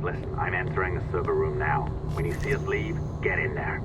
listen, I'm entering the server room now. When you see us leave, get in there.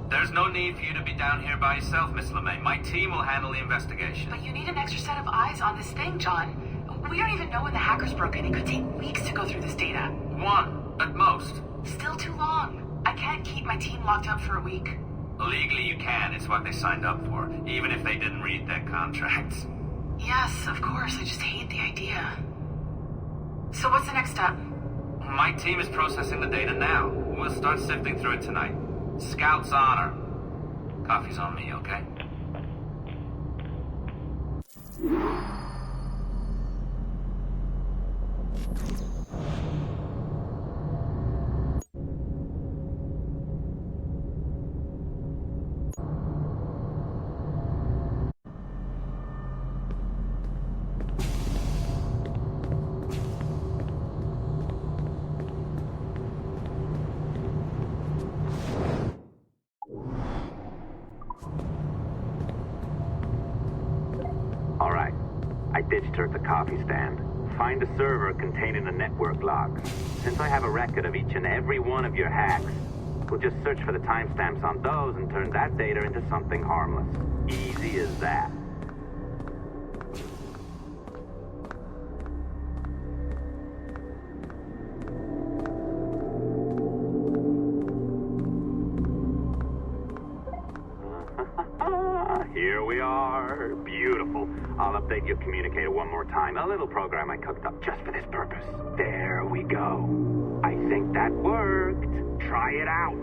There's no need for you to be down here by yourself, Miss LeMay. My team will handle the investigation. But you need an extra set of eyes on this thing, John. We don't even know when the hackers broke in. It could take weeks to go through this data. One, at most. Still too long. I can't keep my team locked up for a week. Legally you can. It's what they signed up for, even if they didn't read their contracts. Yes, of course. I just hate the idea. So what's the next step? My team is processing the data now. We'll start sifting through it tonight. Scout's honor. Coffee's on me, okay? Alright. I ditched her at the coffee stand. Find a server containing the network logs. Since I have a record of each and every one of your hacks, we'll just search for the timestamps on those and turn that data into something harmless. Easy as that. Here we are. Beautiful. I'll update your communicator one more time. A little program I cooked up just for this purpose. There we go. I think that worked. Try it out.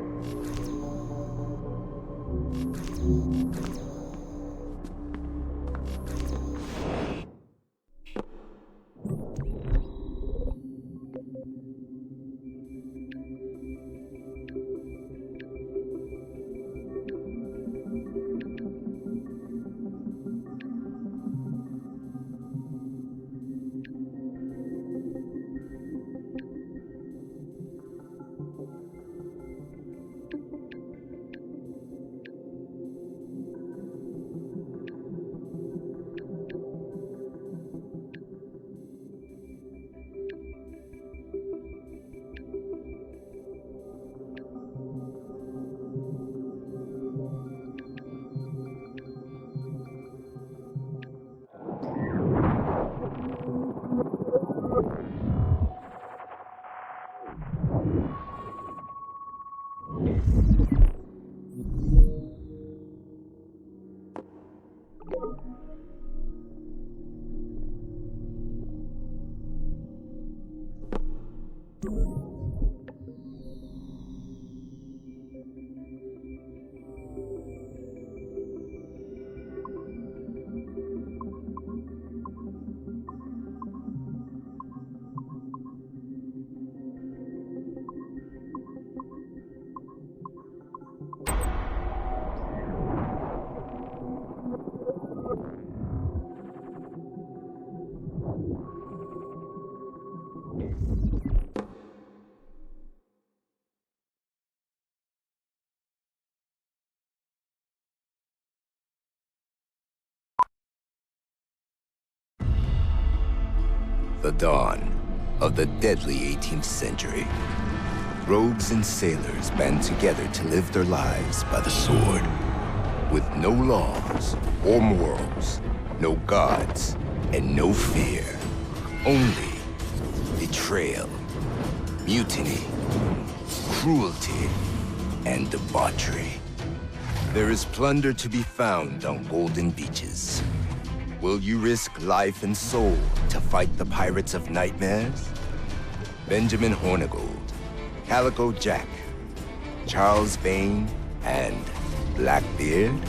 The dawn of the deadly 18th century. Rogues and sailors band together to live their lives by the sword. With no laws or morals, no gods, and no fear. Only betrayal mutiny, cruelty, and debauchery. There is plunder to be found on golden beaches. Will you risk life and soul to fight the pirates of nightmares? Benjamin Hornigold, Calico Jack, Charles Vane, and Blackbeard?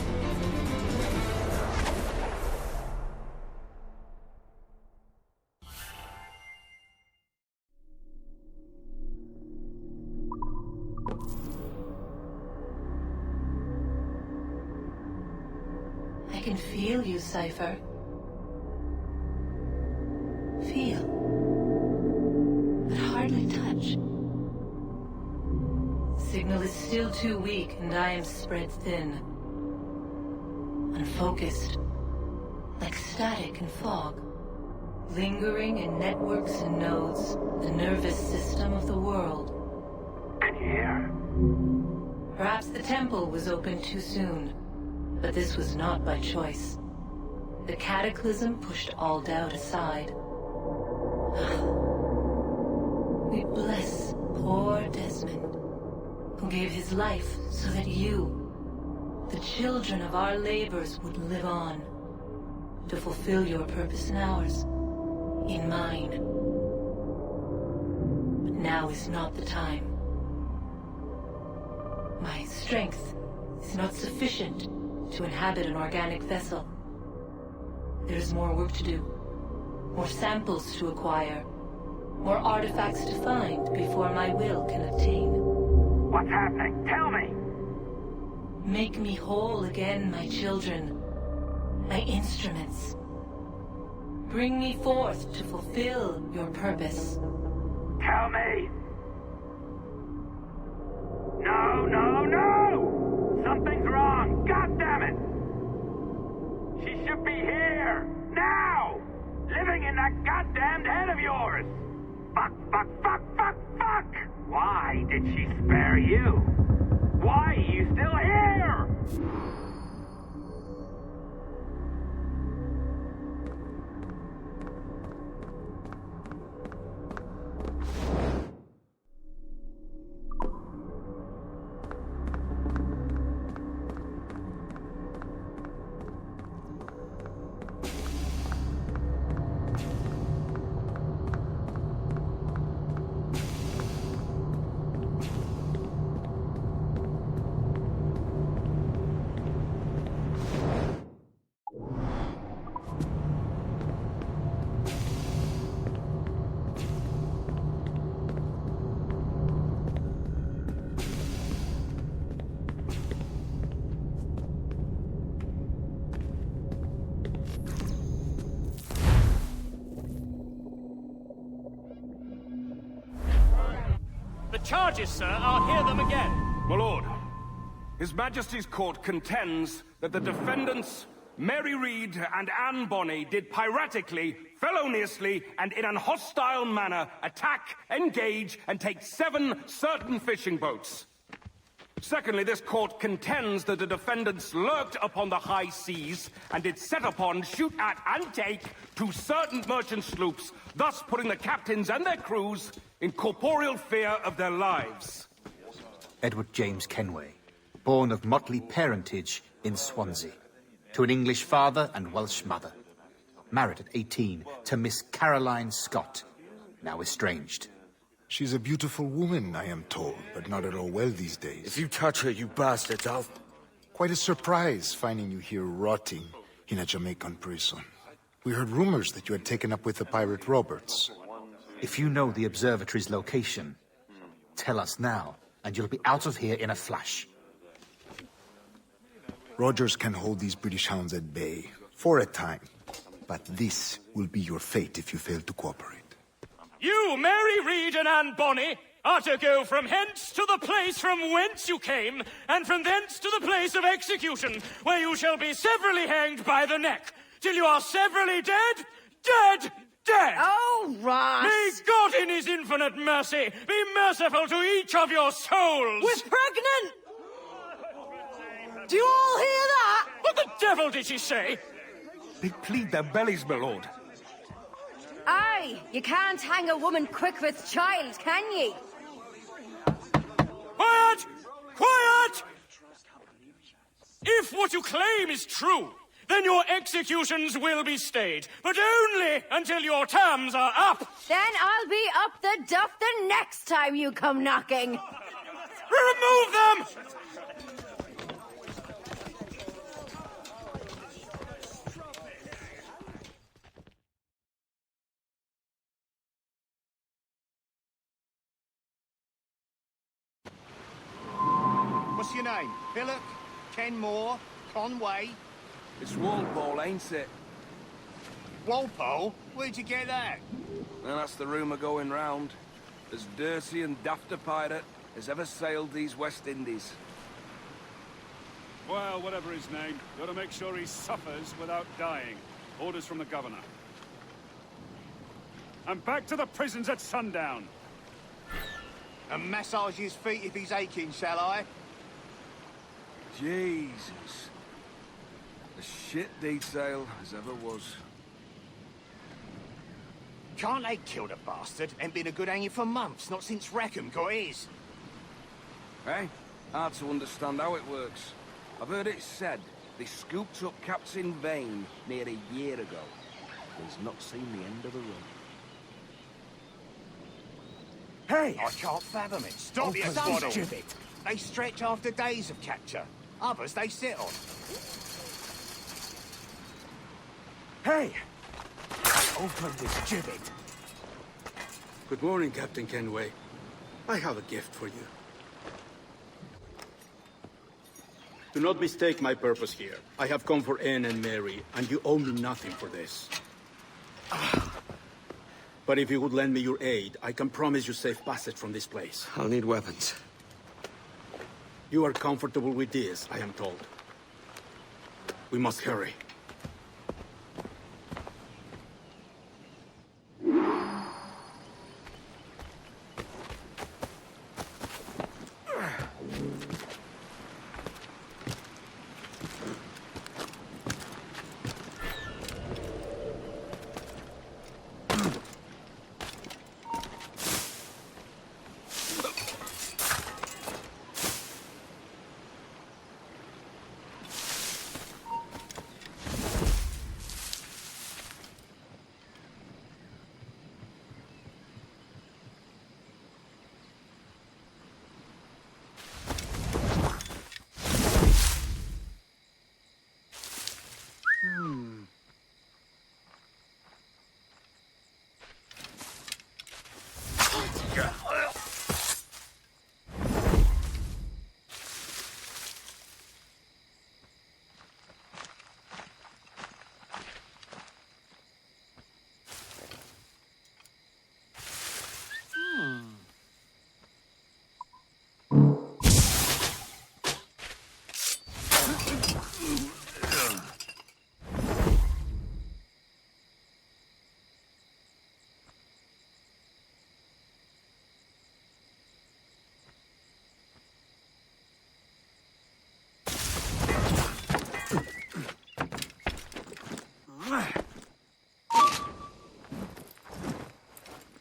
I can feel you, Cypher. Feel. But hardly touch. Signal is still too weak, and I am spread thin. Unfocused. Like static and fog. Lingering in networks and nodes, the nervous system of the world. Can you hear? Perhaps the temple was opened too soon. But this was not by choice. The cataclysm pushed all doubt aside. We bless poor Desmond, who gave his life so that you, the children of our labors, would live on, to fulfill your purpose and ours, in mine. But now is not the time. My strength is not sufficient to inhabit an organic vessel. There is more work to do, more samples to acquire, more artifacts to find before my will can obtain. What's happening? Tell me! Make me whole again, my children, my instruments. Bring me forth to fulfill your purpose. Tell me! No, no, no! Something's wrong! God damn it! She should be here! Now! Living in that goddamned head of yours! Fuck, fuck, fuck, fuck, fuck! Why did she spare you? Why are you still here? The charges, sir, I'll hear them again. My lord, His Majesty's court contends that the defendants, Mary Reed and Anne Bonny, did piratically, feloniously, and in an hostile manner attack, engage, and take 7 certain fishing boats. Secondly, this court contends that the defendants lurked upon the high seas and did set upon, shoot at, and take 2 certain merchant sloops, thus putting the captains and their crews in corporeal fear of their lives. Edward James Kenway, born of motley parentage in Swansea, to an English father and Welsh mother. Married at 18 to Miss Caroline Scott, now estranged. She's a beautiful woman, I am told, but not at all well these days. If you touch her, you bastards, I'll... Quite a surprise finding you here rotting in a Jamaican prison. We heard rumors that you had taken up with the pirate Roberts. If you know the observatory's location, tell us now, and you'll be out of here in a flash. Rogers can hold these British hounds at bay, for a time. But this will be your fate if you fail to cooperate. You, Mary Reed and Anne Bonny, are to go from hence to the place from whence you came, and from thence to the place of execution, where you shall be severally hanged by the neck, till you are severally dead, dead, dead! Oh, Ross! May God in his infinite mercy be merciful to each of your souls! We're pregnant! Do you all hear that? What the devil did she say? They plead their bellies, my lord. Aye, you can't hang a woman quick with child, can ye? Quiet! Quiet! If what you claim is true, then your executions will be stayed, but only until your terms are up. Then I'll be up the duff the next time you come knocking. Remove them! What's your name? Billock? Kenmore? Conway? It's Walpole, ain't it? Walpole? Where'd you get that? Well, that's the rumour going round. As dirty and daft a pirate as ever sailed these West Indies. Well, whatever his name, gotta make sure he suffers without dying. Orders from the governor. And back to the prisons at sundown. And massage his feet if he's aching, shall I? Jesus. A shit detail as ever was. Can't they kill the bastard? Ain't been a good hanging for months, not since Rackham got his. Eh? Hard to understand how it works. I've heard it said they scooped up Captain Vane near a year ago. He's not seen the end of the run. Hey! I can't fathom it. Stop your swaddle. gibbet. They stretch after days of capture. Others they sit on. Hey! Open this gibbet. Good morning, Captain Kenway. I have a gift for you. Do not mistake my purpose here. I have come for Anne and Mary, and you owe me nothing for this. But if you would lend me your aid, I can promise you safe passage from this place. I'll need weapons. You are comfortable with this, I am told. We must hurry.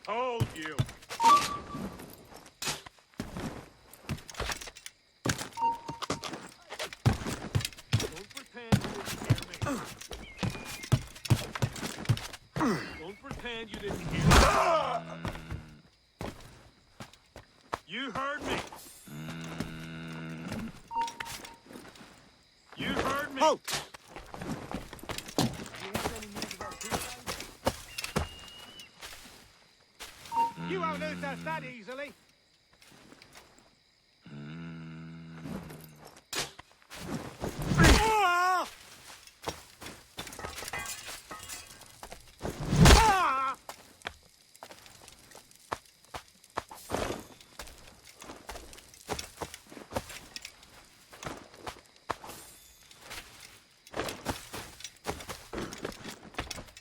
Hold you. Don't pretend you didn't hear me. Don't pretend you didn't hear me. You heard me. You heard me. Halt! You won't lose us that easily.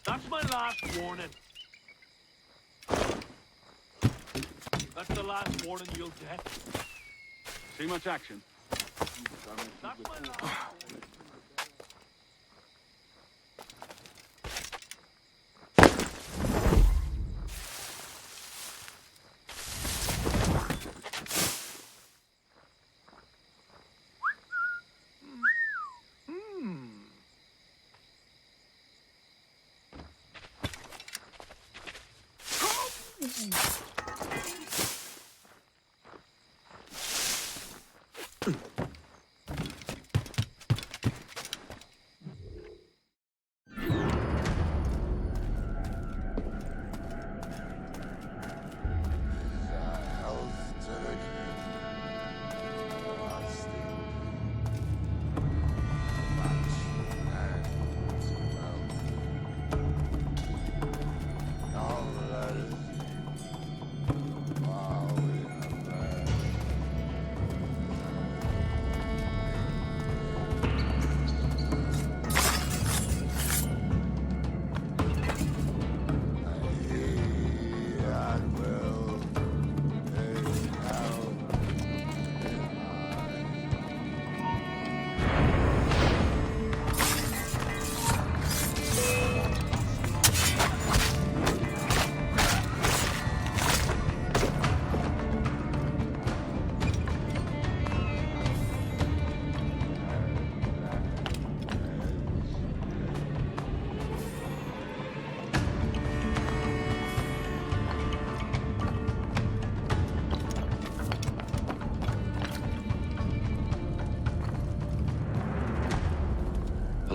That's my last warning. That's the last warning you'll get. See much action? That's my last warning.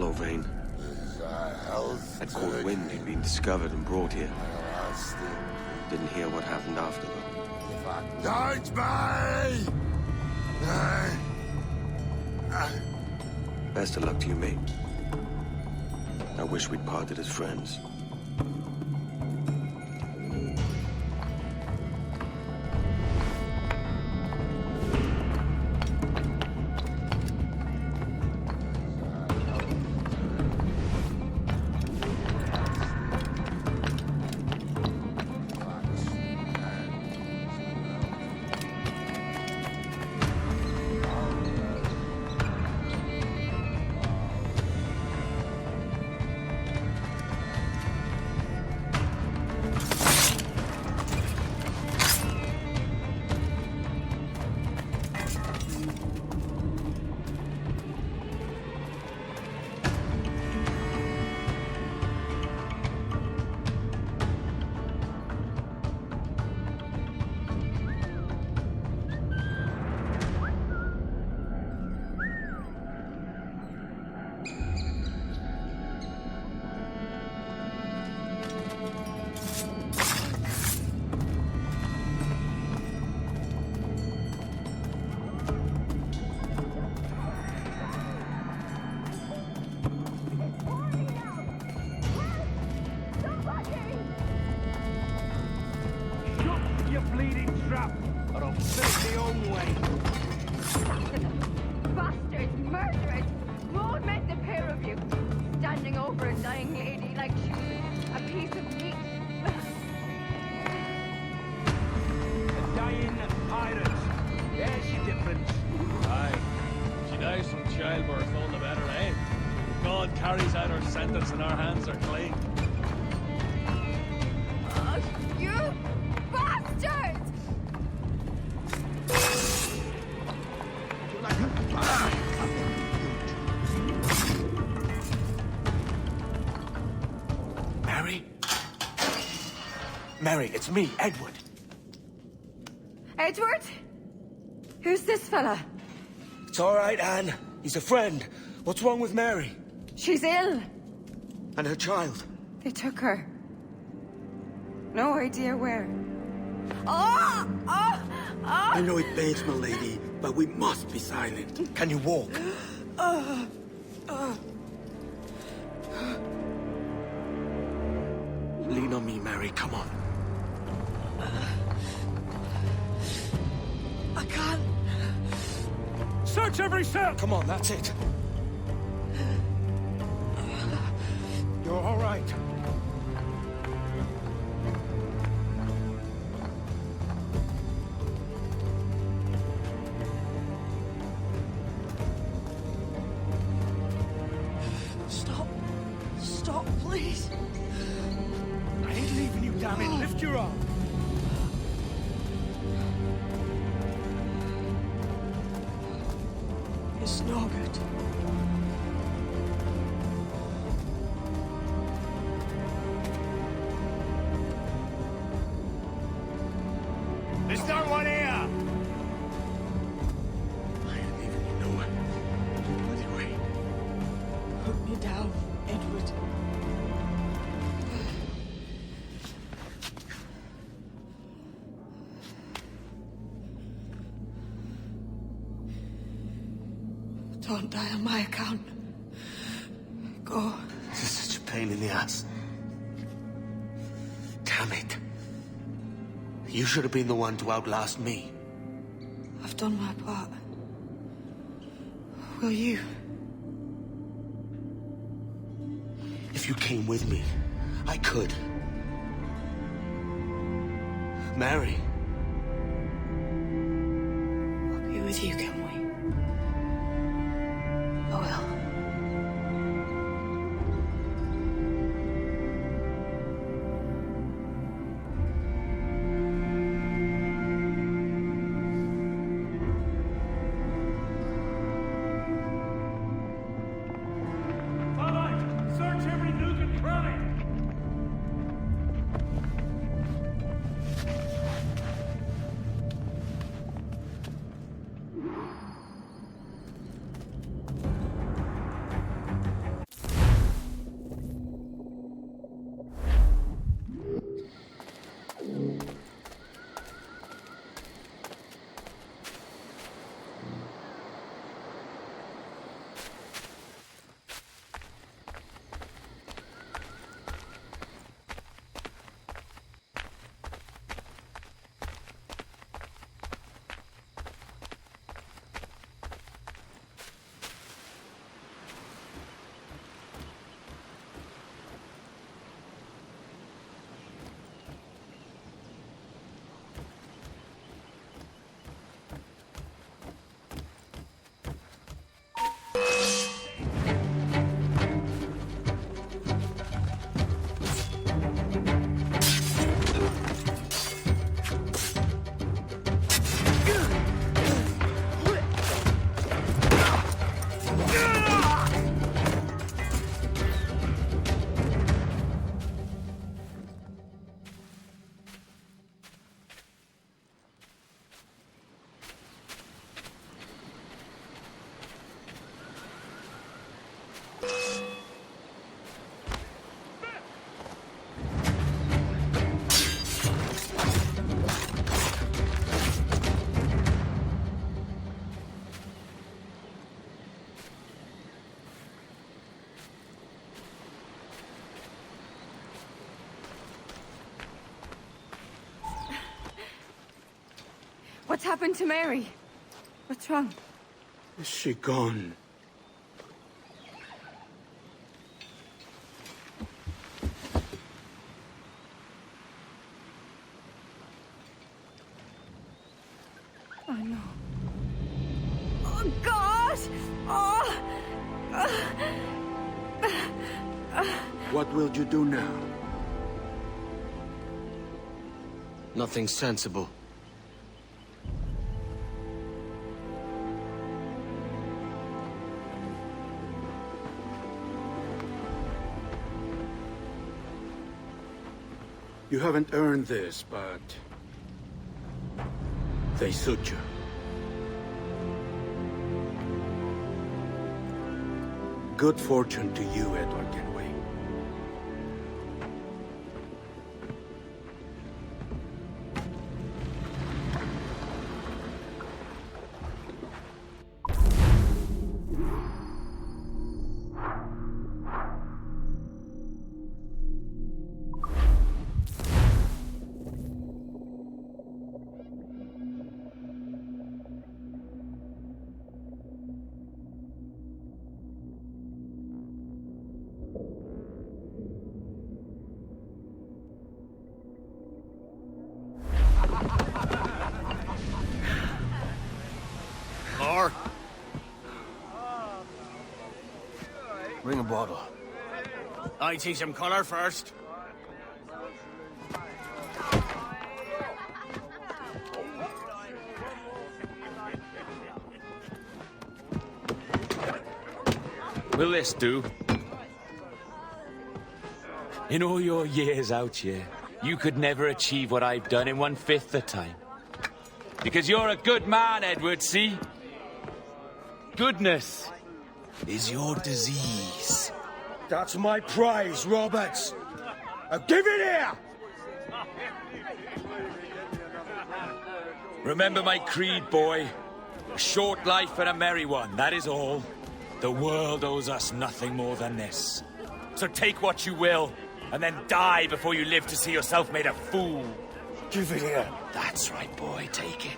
yellow vein. That caught wind he'd been discovered and brought here. Didn't hear what happened after, though. Don't me! Best of luck to you, mate. I wish we'd parted as friends. Bastards, murderers! Won't make the pair of you standing over a dying lady like she was a piece of meat. A dying pirate. There's your difference. Aye. She dies from childbirth, all the better, eh? God carries out her sentence and our hands are clean. Oh, you bastards! Mary? Mary, it's me, Edward. Edward? Who's this fella? It's all right, Anne. He's a friend. What's wrong with Mary? She's ill. And her child? They took her. No idea where. Oh! Oh! Oh! I know it pains, my lady, but we must be silent. Can you walk? Lean on me, Mary. Come on. I can't. Search every cell! Come on, that's it. You're all right. Stop. Stop, please. I ain't leaving you, damn it. Lift your arm. It's no good. There's no one here! I didn't even know it. Bloody way. Put me down, Edward. Don't die on my account. Go. This is such a pain in the ass. Damn it. You should have been the one to outlast me. I've done my part. Will you? If you came with me, I could. Mary. I'll be with you, can we? I will. Search every nook and cranny! What's happened to Mary? What's wrong? Is she gone? Oh, no. Oh, God! Oh! What will you do now? Nothing sensible. You haven't earned this, but they suit you. Good fortune to you, Edward Kenway. Or bring a bottle. I see some colour first. Will this do? In all your years out here, you could never achieve what I've done in 1/5 the time. Because you're a good man, Edward, see? Goodness is your disease. That's my prize, Roberts. Give it here! Remember my creed, boy. A short life and a merry one, that is all. The world owes us nothing more than this. So take what you will, and then die before you live to see yourself made a fool. Give it here. That's right, boy, take it.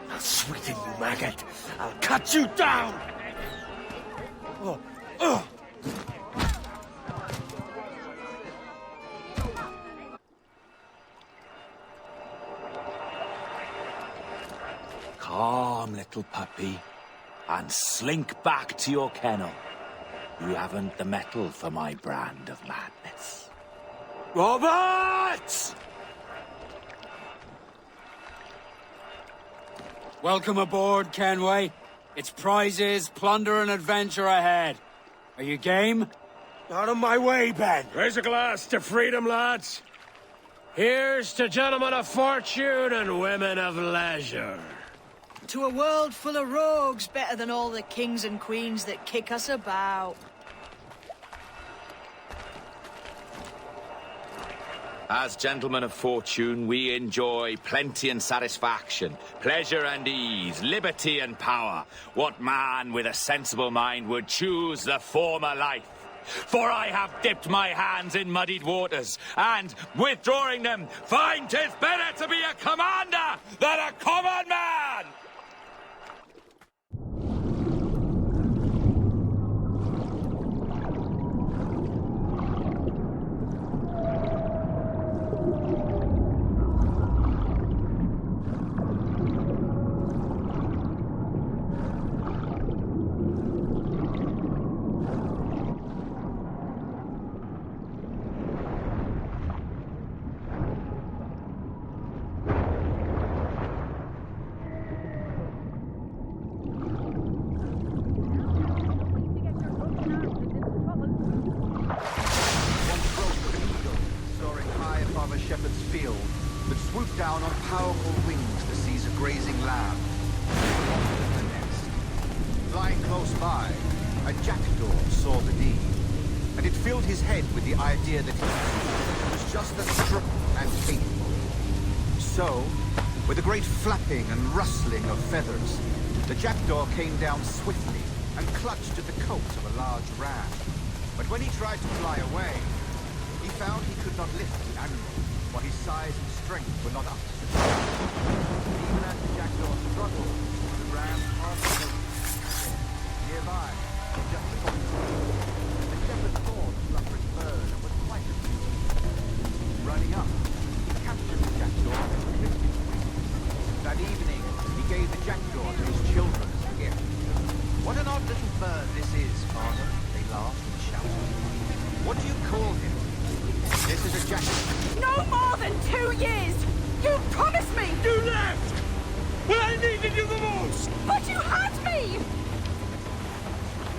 I'll sweeten you, maggot. I'll cut you down! Oh. Oh. Calm, little puppy, and slink back to your kennel. You haven't the mettle for my brand of madness. Roberts! Welcome aboard, Kenway. It's prizes, plunder, and adventure ahead. Are you game? Out of my way, Ben. Raise a glass to freedom, lads. Here's to gentlemen of fortune and women of leisure. To a world full of rogues, better than all the kings and queens that kick us about. As gentlemen of fortune, we enjoy plenty and satisfaction, pleasure and ease, liberty and power. What man with a sensible mind would choose the former life? For I have dipped my hands in muddied waters, and, withdrawing them, find 'tis better to be a commander than a common man! Down on powerful wings to seize a grazing lamb. The next. Flying close by, A jackdaw saw the deed, and it filled his head with the idea that he was just as crook and hateful. So, with a great flapping and rustling of feathers, the jackdaw came down swiftly and clutched at the coat of a large ram. But when he tried to fly away, he found he could not lift the animal, for his size and strength were not up to the task. Even as the jackdaw struggled, the ram hardly noticed. Nearby, just a the shepherd saw the fluttering bird and was quite amused. Running up, he captured the jackdaw and clipped its wings. That evening, he gave the jackdaw to his children as a gift. What an odd little bird this is, Father, they laughed and shouted. What do you call him? This is a jackdaw. No more than 2 years! You promised me! You left! When I needed you the most! But you had me!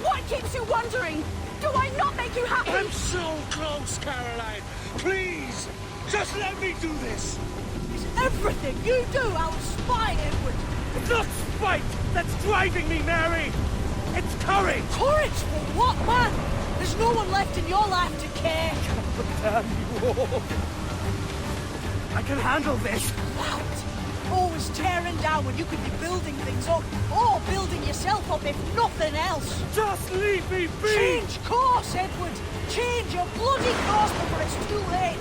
What keeps you wondering? Do I not make you happy? I'm so close, Caroline! Please! Just let me do this! Is everything you do out of spite, Edward? It's not spite that's driving me, Mary! It's courage! Courage for what, man? There's no one left in your life to care. Damn you all! I can handle this! What? Always tearing down when you could be building things up, or building yourself up if nothing else. Just leave me be! Change course, Edward! Change your bloody course before it's too late!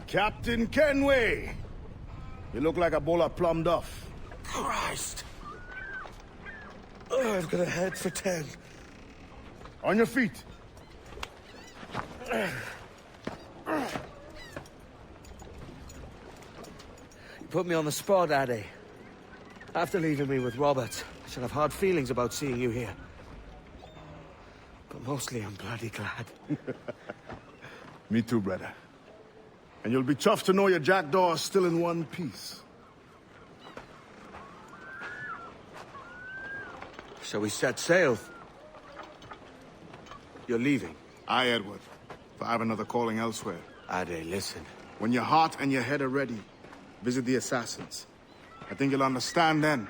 Captain Kenway! You look like a bowl of plum duff. Christ! Oh, I've got a head for 10. On your feet. You put me on the spot, Addy. After leaving me with Robert, I should have hard feelings about seeing you here. But mostly I'm bloody glad. Me too, brother. And you'll be chuffed to know your jackdaw is still in one piece. Shall we set sail? You're leaving? Aye, Edward. If I have another calling elsewhere. Ade, listen. When your heart and your head are ready, visit the assassins. I think you'll understand then.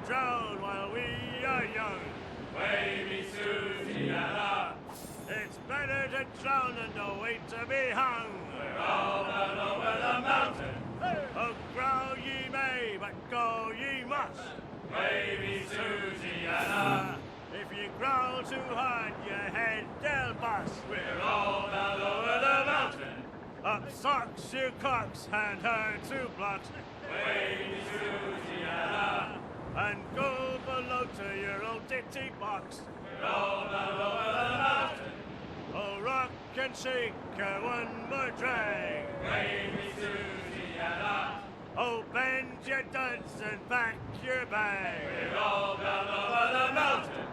drown while we are young. Baby Susiana. It's better to drown than to wait to be hung. We're all down over the mountain. Oh, growl ye may, but go ye must. Baby Susiana. If you growl too hard, your head they'll bust. We're all down over the mountain. Up socks, you cocks, hand her 2 blocks. Baby Susiana. And go below to your old ditty box. We're all down over the mountain. Oh, rock and shake her one more drag. Baby Susiana. Oh, bend your duds and pack your bag. We're all down over the mountain.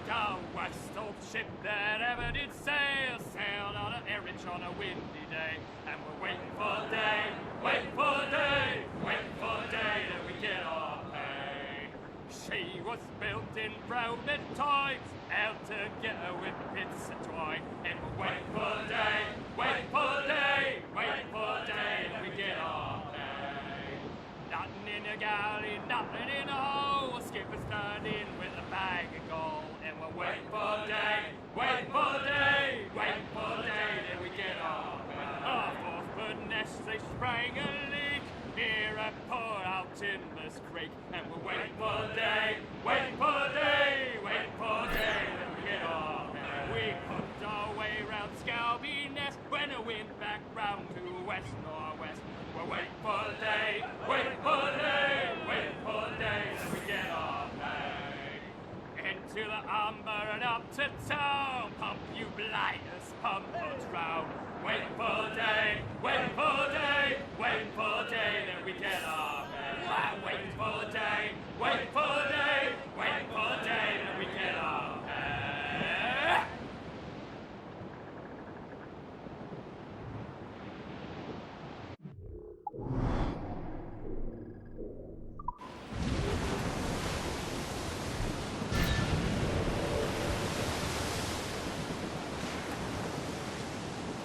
Down west, old ship that ever did sail, sailed on an errand on a windy day, and we're waiting for day, waiting for day, waiting for day that we get our pay. She was built in rounded times, out together with bits of twine, and we're waiting for day, waiting for day, waiting for day that we get our pay. Nothing in the galley, nothing in the hole, skipper's turned in with a bag of gold. Wait for day, wait for day, wait for day, then we get our pay. Our 4-foot nest, they sprang a leak near a port out in this creek, and we're waiting for day, waiting for day, waiting for day, then we get our pay. We hooked our way round Scalby Nest when the wind back round to west-northwest. We're waiting for day, waiting for day, waiting for day, then we get our pay. Into the umber and up to town, pump you blighters, pump us round. Waiting for day, waiting for day, waiting for day, then we get our pay. Waiting for day, waiting for day, waiting for day, then we get our pay.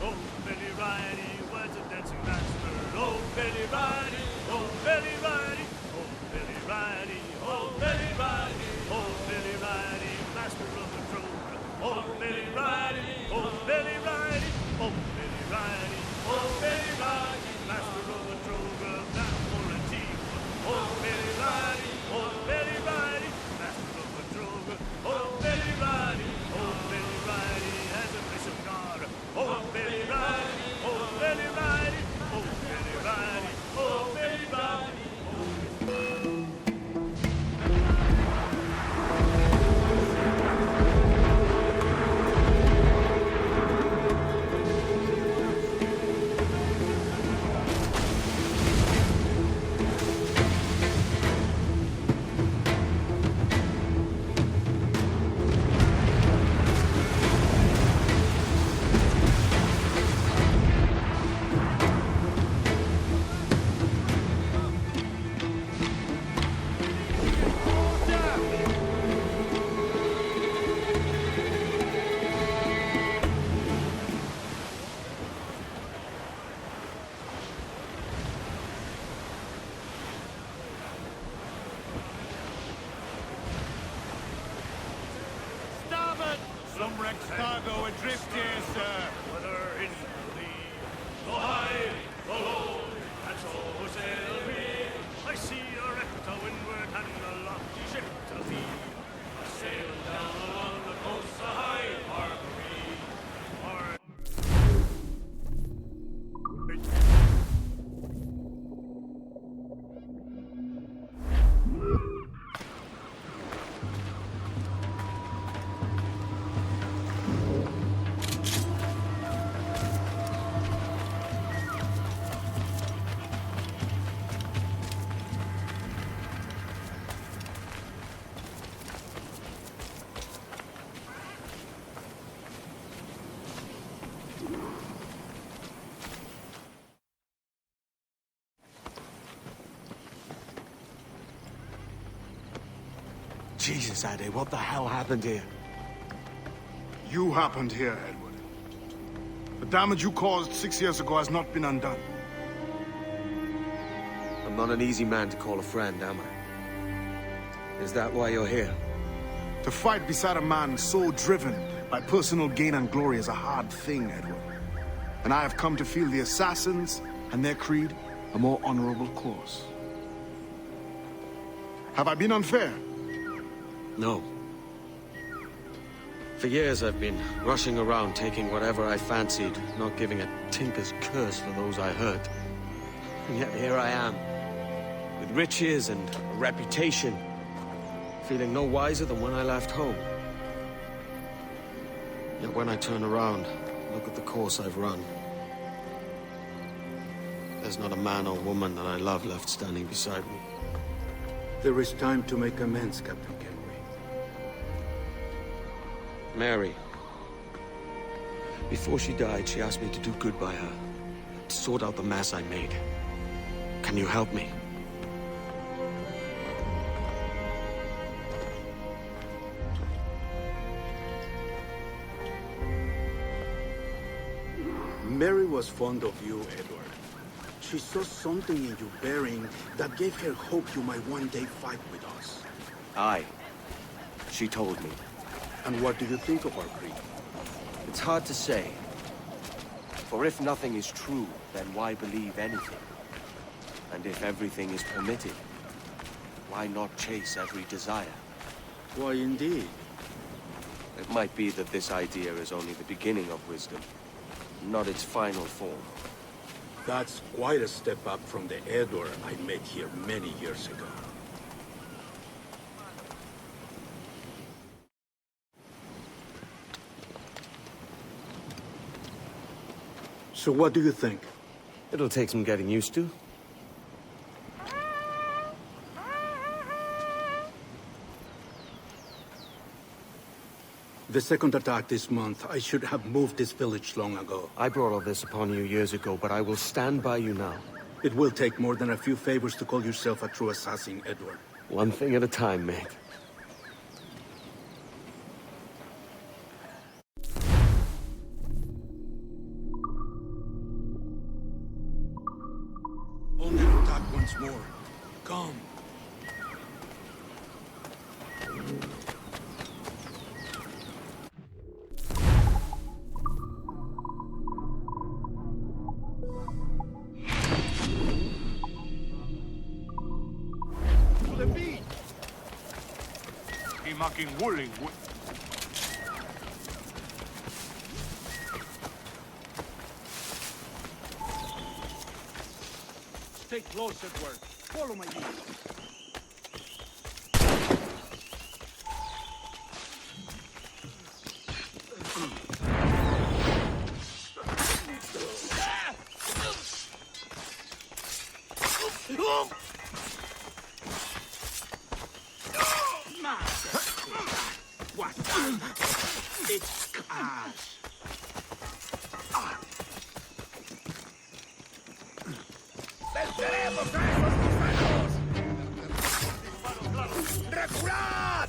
Oh, Billy Riley was a dancing master. Oh, Billy Riley, oh, Billy Riley, oh, Billy Riley, oh, Billy Riley, oh, Billy Riley, master of the drone. Oh, Billy Riley, oh, Billy Riley, oh, Billy Riley, oh, Billy Riley, master of the drone. Now for a team. Oh, Billy Riley, oh, Billy Riley, master of the drone. Oh, Billy Riley, oh, Billy Riley has a grace of God. Oh, Billy Riley, oh, Billy Riley, oh, Billy Riley, oh, Billy Riley. Some wrecked cargo adrift here, sir. Whether in the lee, go high, go low, and so sail we. I see a wreck to windward and a lofty ship to the sea. A sailing down along the coast, a high Marguerite. Jesus, Addy, what the hell happened here? You happened here, Edward. The damage you caused 6 years ago has not been undone. I'm not an easy man to call a friend, am I? Is that why you're here? To fight beside a man so driven by personal gain and glory is a hard thing, Edward. And I have come to feel the assassins and their creed a more honorable course. Have I been unfair? No. For years I've been rushing around taking whatever I fancied, not giving a tinker's curse for those I hurt. And yet here I am, with riches and a reputation, feeling no wiser than when I left home. Yet when I turn around, look at the course I've run. There's not a man or woman that I love left standing beside me. There is time to make amends, Captain Kenway. Mary. Before she died, she asked me to do good by her, to sort out the mess I made. Can you help me? Mary was fond of you, Edward. She saw something in your bearing that gave her hope you might one day fight with us. Aye. She told me. And what do you think of our creed? It's hard to say. For if nothing is true, then why believe anything? And if everything is permitted, why not chase every desire? Why, indeed. It might be that this idea is only the beginning of wisdom, not its final form. That's quite a step up from the Edward I met here many years ago. So what do you think? It'll take some getting used to. The second attack this month, I should have moved this village long ago. I brought all this upon you years ago, but I will stand by you now. It will take more than a few favors to call yourself a true assassin, Edward. One thing at a time, mate. Only attack once more. Come. Wooling. Stay close, Edward. Follow my lead. What? It's cash. ¡Venceremos a esos gusanos! ¡Reculad!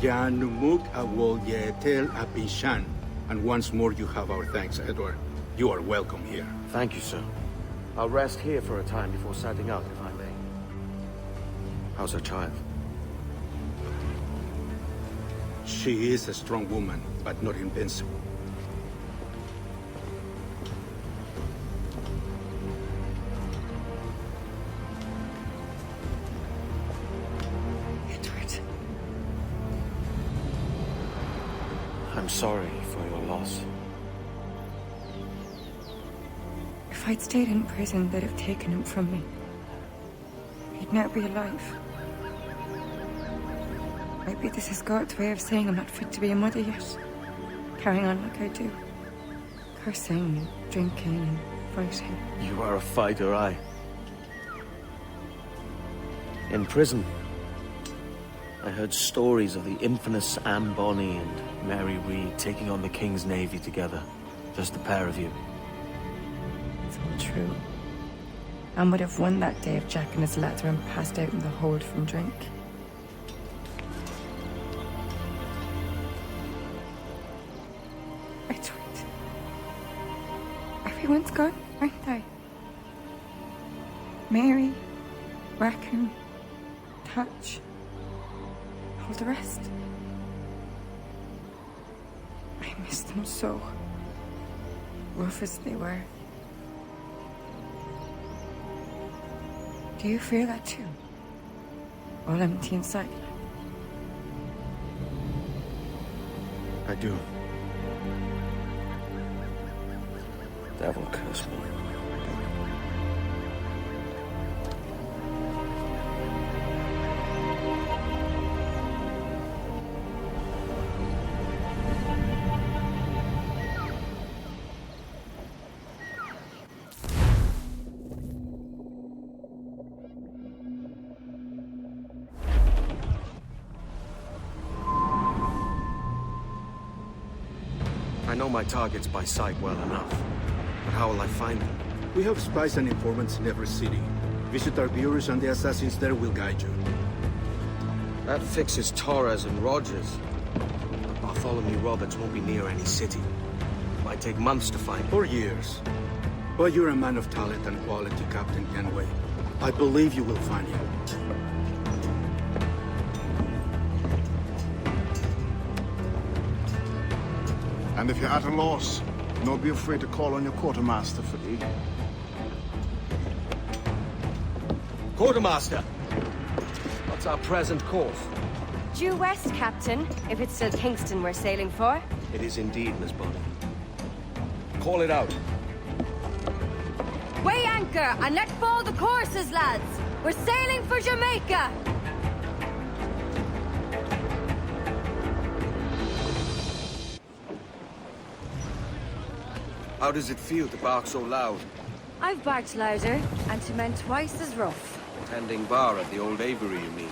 Yanumuk awol yetel apishan. And once more you have our thanks, Edward. You are welcome here. Thank you, sir. I'll rest here for a time before setting out, if I may. How's her child? She is a strong woman, but not invincible. Edward. I'm sorry for your loss. If I'd stayed in prison, they'd have taken him from me. He'd now be alive. Maybe this is God's way of saying I'm not fit to be a mother yet. Carrying on like I do. Cursing, drinking, and fighting. You are a fighter, aye. In prison, I heard stories of the infamous Anne Bonny and Mary Read taking on the King's Navy together. Just the pair of you. It's all true. Anne would have won that day if Jack and his lads were passed out in the hold from drink. Everyone's gone, aren't they? Mary, Rackham, Touch, all the rest. I miss them so. Rough as they were. Do you feel that too? All empty inside? I do. Devil curse me. I know my targets by sight well enough. But how will I find them? We have spies and informants in every city. Visit our bureaus and the assassins there will guide you. That fixes Torres and Rogers. But Bartholomew Roberts won't be near any city. It might take months to find him. For years. But you're a man of talent and quality, Captain Kenway. I believe you will find him. And if you're at a loss, don't be afraid to call on your quartermaster for aid. Quartermaster! What's our present course? Due west, Captain, if it's still Kingston we're sailing for. It is indeed, Miss Bonny. Call it out. Weigh anchor and let fall the courses, lads! We're sailing for Jamaica! How does it feel to bark so loud? I've barked louder, and to men twice as rough. Tending bar at the old Avery, you mean?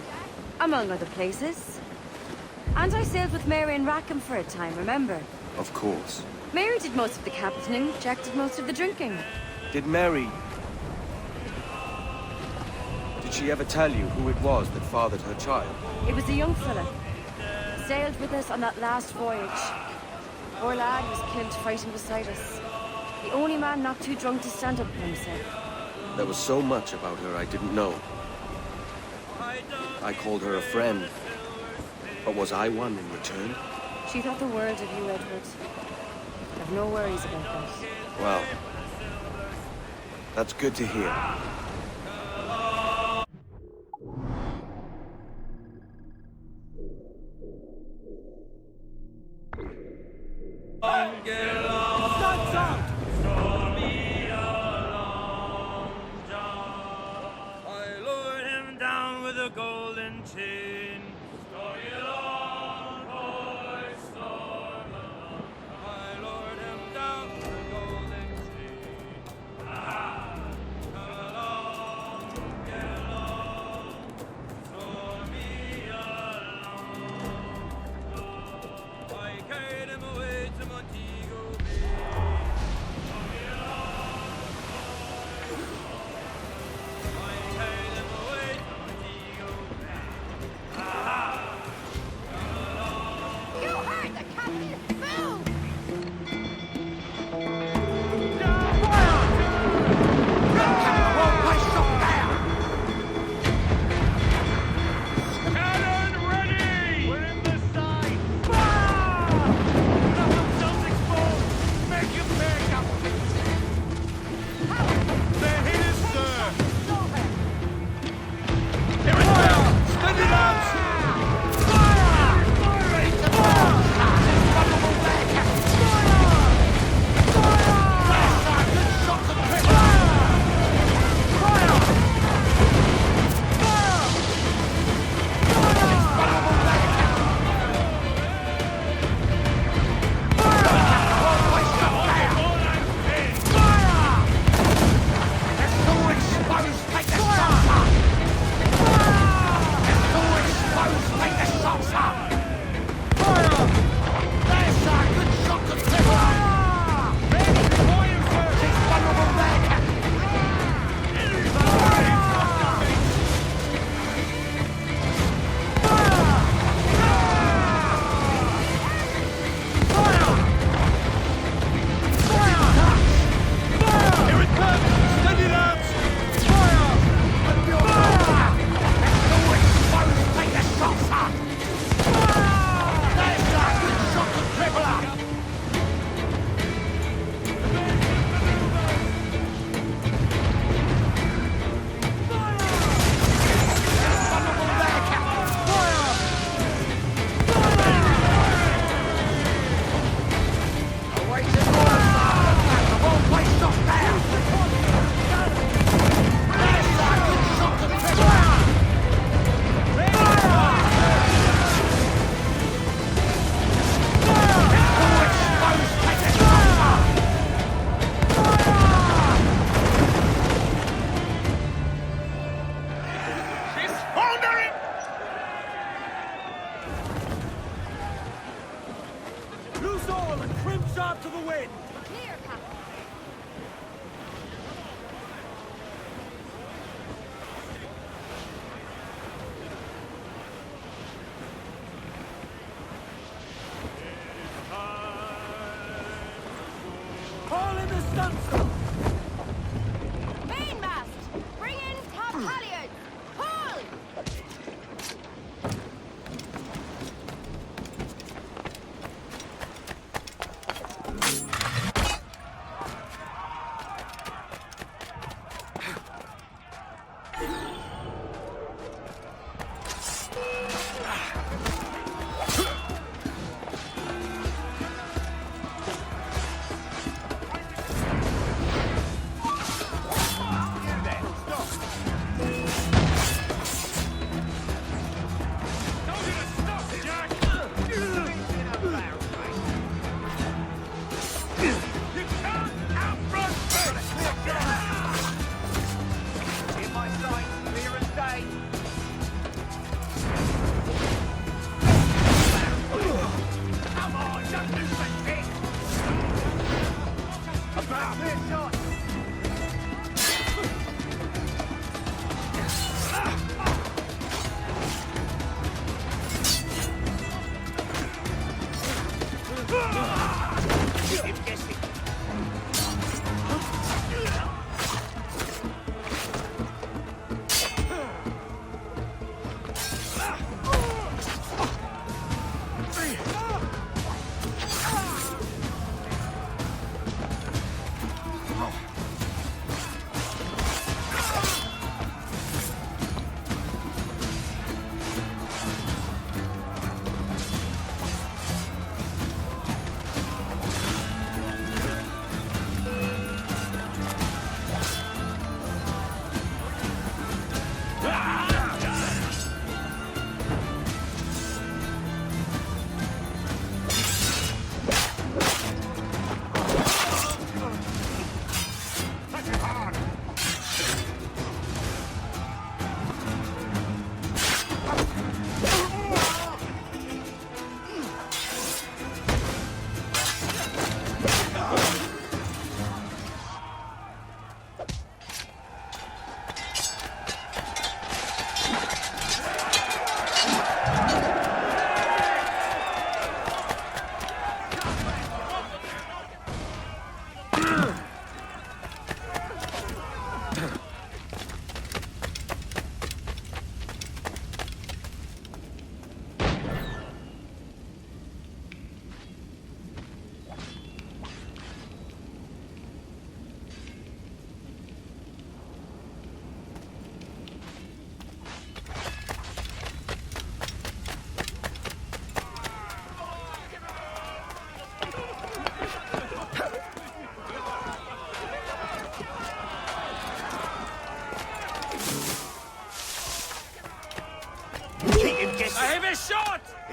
Among other places. And I sailed with Mary and Rackham for a time, remember? Of course. Mary did most of the captaining, Jack did most of the drinking. Did Mary... Did she ever tell you who it was that fathered her child? It was a young fella. Sailed with us on that last voyage. Poor lad was killed fighting beside us. The only man not too drunk to stand up for himself. There was so much about her I didn't know. I called her a friend. But was I one in return? She thought the world of you, Edward. I've no worries about that. Well, that's good to hear. Golden chain. Story along, boy, story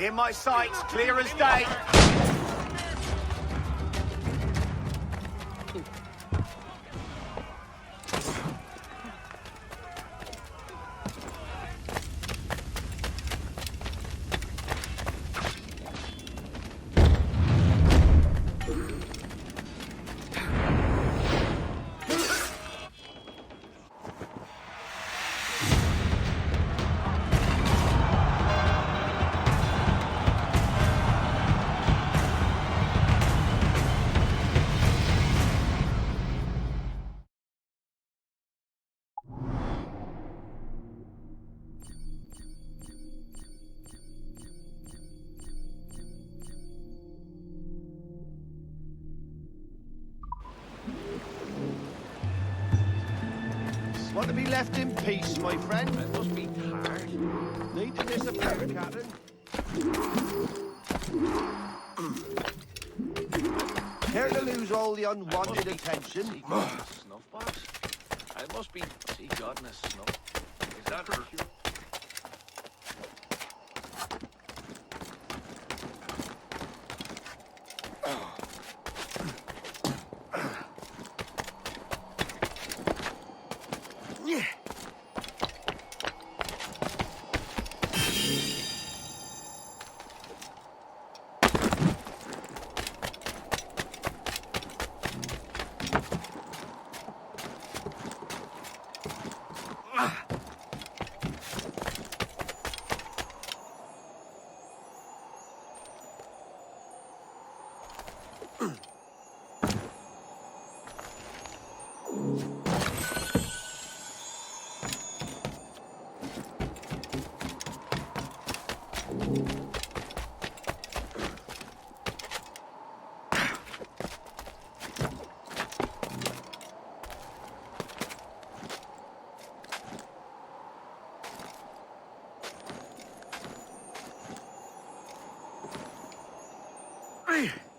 In my sights, clear as day. Want to be left in peace, my friend? It must be hard. Need to disappear, Captain. Care to lose all the unwanted attention? Snuff box? It must be sea goddess snuff. Is that her? Hey!